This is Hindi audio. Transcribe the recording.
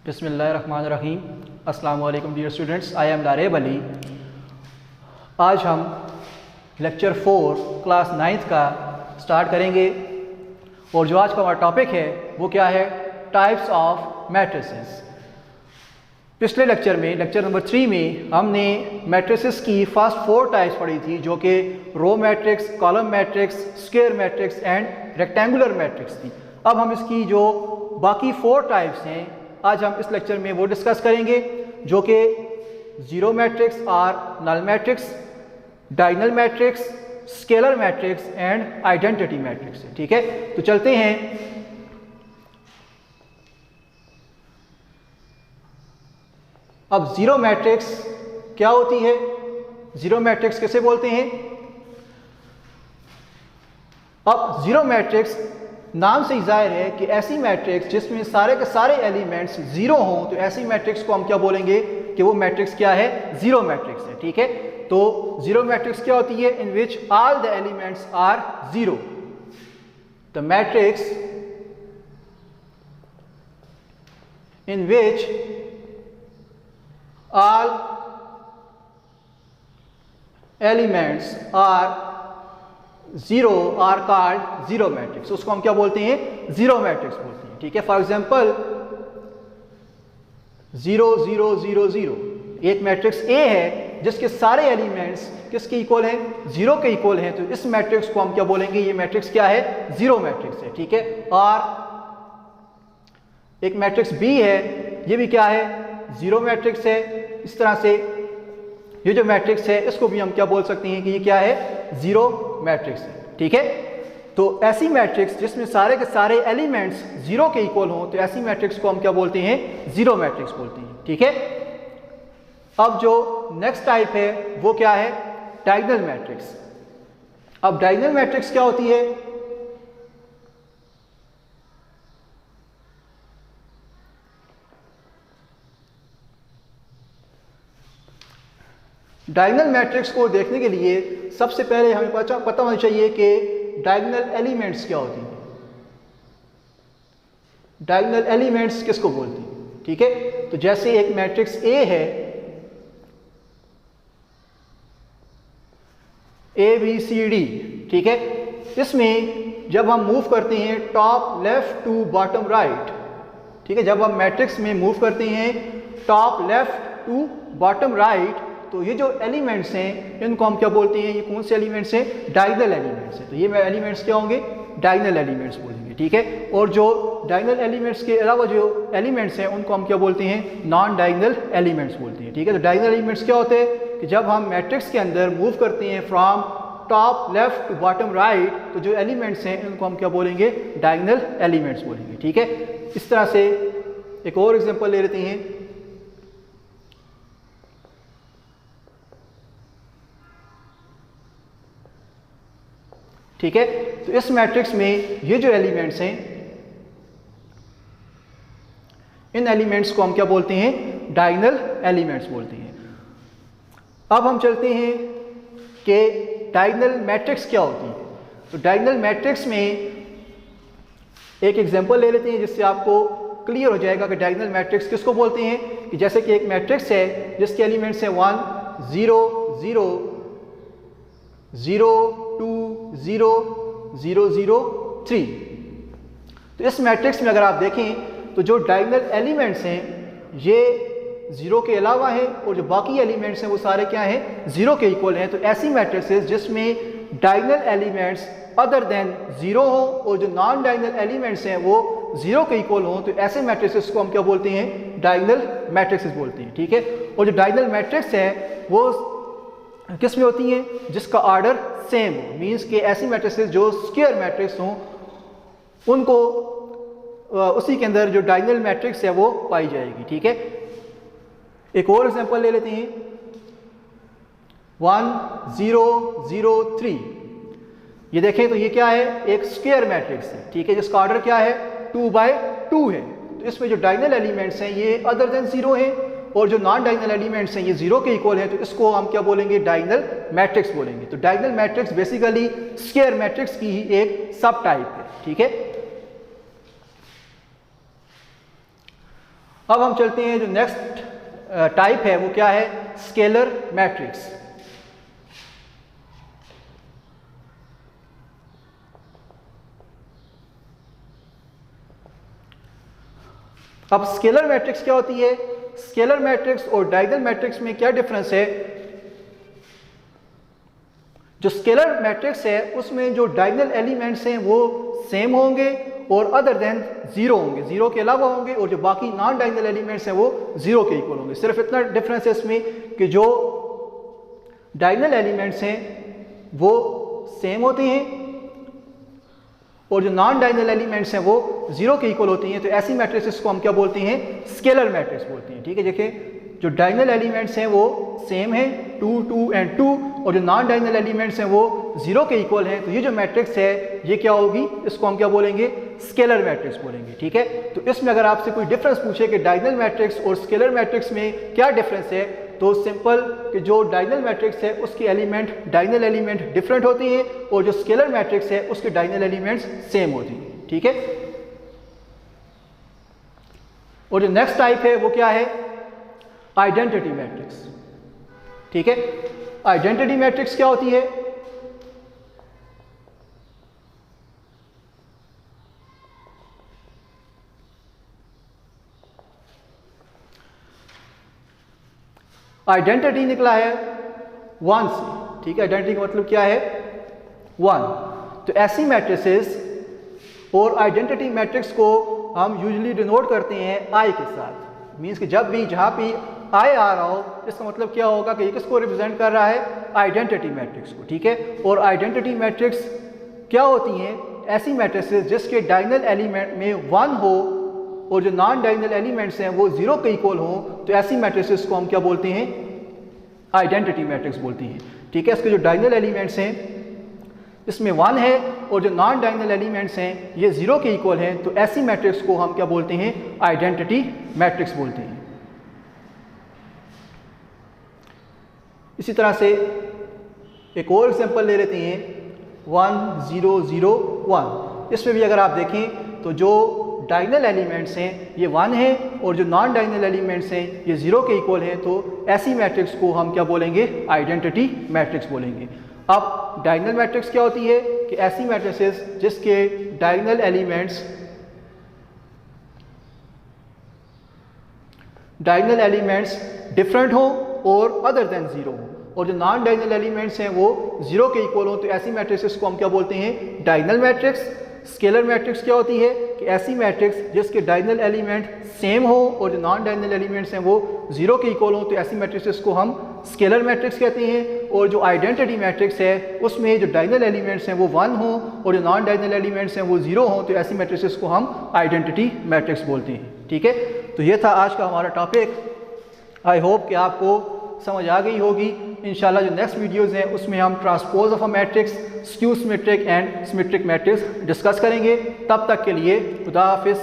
बिस्मिल्लाहिर्रहमानिर्रहीम। अस्सलामु अलैकुम dear students, I am Lareb Ali. आज हम लेक्चर 4 क्लास 9th का स्टार्ट करेंगे और जो आज का हमारा टॉपिक है वो क्या है, टाइप्स ऑफ मैट्रिसेस। पिछले लेक्चर में, लेक्चर नंबर 3 में हमने मैट्रिसेस की फर्स्ट 4 टाइप्स पढ़ी थी, जो कि row matrix, column matrix, square matrix and rectangular matrix थी। अब हम इसकी जो बाकी 4 टाइप्स हैं आज हम इस लेक्चर में वो डिस्कस करेंगे, जो कि जीरो मैट्रिक्स और null matrix, diagonal matrix, scalar matrix and identity matrix है। ठीक है, तो चलते हैं। अब जीरो मैट्रिक्स क्या होती है, जीरो मैट्रिक्स किसे बोलते हैं? अब जीरो मैट्रिक्स नाम से ही जाहिर है कि ऐसी मैट्रिक्स जिसमें सारे के सारे एलिमेंट्स जीरो हों, तो ऐसी मैट्रिक्स को हम क्या बोलेंगे कि वो मैट्रिक्स क्या है, जीरो मैट्रिक्स है। ठीक है, तो जीरो मैट्रिक्स क्या होती है? In which all the elements are zero. The matrix in which all elements are zero are called zero matrix। उसको हम क्या बोलते हैं? जीरो मैट्रिक्स बोलते हैं। ठीक है, फॉर एग्जांपल 0 0 0 0 एक मैट्रिक्स ए है जिसके सारे एलिमेंट्स किसके इक्वल हैं? जीरो के इक्वल हैं, तो इस मैट्रिक्स को हम क्या बोलेंगे? ये मैट्रिक्स क्या है? जीरो मैट्रिक्स है। ठीक है, और एक मैट्रिक्स बी है, ये भी क्या है? जीरो मैट्रिक्स है। इस तरह से ये जो मैट्रिक्स है इसको भी हम क्या बोल सकते हैं कि ये क्या है? जीरो मैट्रिक्स है। ठीक है, तो ऐसी मैट्रिक्स जिसमें सारे के सारे एलिमेंट्स जीरो के इक्वल हों, तो ऐसी मैट्रिक्स को हम क्या बोलते हैं? जीरो मैट्रिक्स बोलते हैं। ठीक है, अब जो नेक्स्ट टाइप है वो क्या है? Diagonal matrix. अब डायगोनल मैट्रिक्स क्या होती है? डायगोनल मैट्रिक्स को देखने के लिए सबसे पहले हमें पता होना चाहिए कि डायगोनल एलिमेंट्स क्या होती हैं। डायगोनल एलिमेंट्स किसको बोलती हैं? ठीक है, तो जैसे एक मैट्रिक्स ए है, ए बी सी डी। ठीक है, इसमें जब हम मूव करते हैं top left to bottom right, ठीक है, जब हम मैट्रिक्स में मूव करते हैं top left to bottom right, तो ये जो एलिमेंट्स हैं इनको हम क्या बोलते हैं? ये कौन से एलिमेंट्स हैं? डायगोनल एलिमेंट्स हैं। तो ये एलिमेंट्स क्या होंगे? डायगोनल एलिमेंट्स बोलेंगे। ठीक है, और जो डायगोनल एलिमेंट्स के अलावा जो एलिमेंट्स हैं उनको हम क्या बोलते हैं? नॉन डायगोनल एलिमेंट्स बोलते हैं। ठीक है, तो डायगोनल एलिमेंट्स क्या होते हैं कि जब हम मैट्रिक्स के अंदर मूव करते हैं from top left to bottom right, तो जो एलिमेंट्स हैं इनको हम क्या बोलेंगे? डायगोनल एलिमेंट्स बोलेंगे। ठीक है, इस तरह से एक और एग्जांपल ले लेते हैं। ठीक है, तो इस मैट्रिक्स में ये जो एलिमेंट्स हैं, इन एलिमेंट्स को हम क्या बोलते हैं? डायगोनल एलिमेंट्स बोलते हैं। अब हम चलते हैं कि डायगोनल मैट्रिक्स क्या होती है। तो डायगोनल मैट्रिक्स में एक एग्जांपल ले लेते हैं जिससे आपको क्लियर हो जाएगा कि डायगोनल मैट्रिक्स किसको बोलते हैं। कि जैसे कि एक मैट्रिक्स है जिसके एलिमेंट्स हैं 1 0 0 0 2 0 0 0 3। तो इस मैट्रिक्स में अगर आप देखें तो जो डायगोनल एलिमेंट्स हैं ये जीरो के अलावा हैं, और जो बाकी एलिमेंट्स हैं वो सारे क्या हैं? जीरो के इक्वल हैं। तो ऐसी मैट्रिक्सेस जिसमें diagonal elements other than zero हो और जो नॉन डायगोनल एलिमेंट्स हैं वो जीरो के इक्वल हो, तो ऐसे मैट्रिक्सेस को हम क्या बोलते हैं? डायगोनल मैट्रिक्सेस बोलते हैं। ठीक है, और जो डायगोनल मैट्रिक्स है वो किस में होती हैं? जिसका ऑर्डर सेम हो, मींस के ऐसी मैट्रिसेस जो स्क्वायर मैट्रिक्स हों उनको उसी के अंदर जो डायगोनल मैट्रिक्स है वो पाई जाएगी। ठीक है, एक और एग्जांपल ले लेते हैं 1 0 0 3। ये देखें तो ये क्या है? एक स्क्वायर मैट्रिक्स है। ठीक है, जिसका ऑर्डर क्या है? 2/2 है। तो इसमें जो डायगोनल एलिमेंट्स हैं ये अदर देन जीरो हैं, और जो नॉन डायगोनल एलिमेंट्स हैं ये जीरो के इक्वल है, तो इसको हम क्या बोलेंगे? डायगोनल मैट्रिक्स बोलेंगे। तो diagonal matrix basically square matrix की ही एक सब टाइप है। ठीक है, अब हम चलते हैं, जो नेक्स्ट टाइप है वो क्या है, स्केलर मैट्रिक्स। अब स्केलर मैट्रिक्स क्या होती है, स्केलर मैट्रिक्स और डायगोनल मैट्रिक्स में क्या डिफरेंस है। जो स्केलर मैट्रिक्स है उसमें जो डायगोनल एलिमेंट्स हैं वो सेम होंगे और अदर देन जीरो होंगे, जीरो के अलावा होंगे, और जो बाकी नॉन डायगोनल एलिमेंट्स हैं वो जीरो के इक्वल होंगे। सिर्फ इतना डिफरेंस है इसमें कि जो डायगोनल एलिमेंट्स हैं वो सेम होते हैं और जो नॉन डायगोनल एलिमेंट्स हैं वो जीरो के इक्वल होती हैं। तो ऐसी मैट्रिसेस को हम क्या बोलते हैं, स्केलर मैट्रिक्स बोलते हैं। ठीक है, देखिए जो डायगोनल एलिमेंट्स हैं वो सेम है 2 2 एंड 2, और जो नॉन डायगोनल एलिमेंट्स हैं वो जीरो के इक्वल हैं। तो ये जो मैट्रिक्स है ये क्या होगी, इसको हम क्या बोलेंगे, स्केलर मैट्रिक्स बोलेंगे। ठीक है, तो इसमें अगर आपसे कोई डिफरेंस पूछे कि डायगोनल मैट्रिक्स और स्केलर मैट्रिक्स में क्या डिफरेंस है, तो सिंपल कि जो डायगोनल मैट्रिक्स है उसके एलिमेंट डायगोनल एलिमेंट डिफरेंट होती हैं और जो स्केलर मैट्रिक्स है उसके डायगोनल एलिमेंट्स सेम होती हैं। ठीक है, और जो नेक्स्ट टाइप है वो क्या है, आइडेंटिटी मैट्रिक्स। ठीक है, आइडेंटिटी मैट्रिक्स क्या होती है, आइडेंटिटी निकला है 1 से। ठीक है, आइडेंटिटी का मतलब क्या है, 1। तो ऐसी मैट्रिसेस और आइडेंटिटी मैट्रिक्स को हम यूजुअली डिनोट करते हैं आई के साथ। मींस कि जब भी जहां भी आई आ रहा हो इसका मतलब क्या होगा कि ये किसको रिप्रेजेंट कर रहा है, आइडेंटिटी मैट्रिक्स को। ठीक है, और आइडेंटिटी मैट्रिक्स क्या होती हैं, ऐसी मैट्रिसेस जिसके डायगोनल एलिमेंट में 1 हो और जो नॉन डायगोनल एलिमेंट्स हैं वो जीरो के इक्वल हों। तो ऐसी मैट्रिसेस को हम क्या बोलते हैं, आइडेंटिटी मैट्रिक्स बोलते हैं। ठीक है, इसके जो डायगोनल एलिमेंट्स हैं इसमें 1 है और जो नॉन डायगोनल एलिमेंट्स हैं ये जीरो के इक्वल हैं। तो ऐसी मैट्रिक्स को हम क्या बोलते हैं, आइडेंटिटी मैट्रिक्स बोलते हैं। इसी तरह से एक और एग्जांपल ले लेते हैं, 1 0 0 1। इसमें भी अगर आप देखें तो जो डायगोनल एलिमेंट्स हैं ये 1 है और जो नॉन डायगोनल एलिमेंट्स हैं ये जीरो के इक्वल हैं। तो ऐसी मैट्रिक्स को हम क्या बोलेंगे, आइडेंटिटी मैट्रिक्स बोलेंगे। अब डायगोनल मैट्रिक्स क्या होती है कि ऐसी मैट्रिसेस जिसके डायगोनल एलिमेंट्स डिफरेंट हो और अदर देन जीरो हो, और जो नॉन डायगोनल एलिमेंट्स हैं वो जीरो के इक्वल हो। तो ऐसी मैट्रिसेस को हम क्या बोलते हैं, डायगोनल मैट्रिक्स। स्केलर मैट्रिक्स क्या होती है कि ऐसी मैट्रिक्स जिसके डायगोनल एलिमेंट सेम हो और जो नॉन डायगोनल एलिमेंट्स हैं वो जीरो के इक्वल हो। तो ऐसी मैट्रिसेस को हम स्केलर मैट्रिक्स कहते हैं। और जो आइडेंटिटी मैट्रिक्स है उसमें जो डायगोनल एलिमेंट्स हैं वो 1 हो और जो नॉन डायगोनल एलिमेंट्स हैं वो जीरो हो। तो ऐसी मैट्रिसेस को हम आइडेंटिटी मैट्रिक्स बोलते हैं। ठीक है, तो ये था आज का हमारा टॉपिक। आई होप कि आपको समझ आ गई होगी। इंशाल्लाह जो नेक्स्ट वीडियोज़ हैं उसमें हम transpose of a matrix, skew symmetric and symmetric matrix discuss करेंगे। तब तक के लिए खुदा हाफिज़।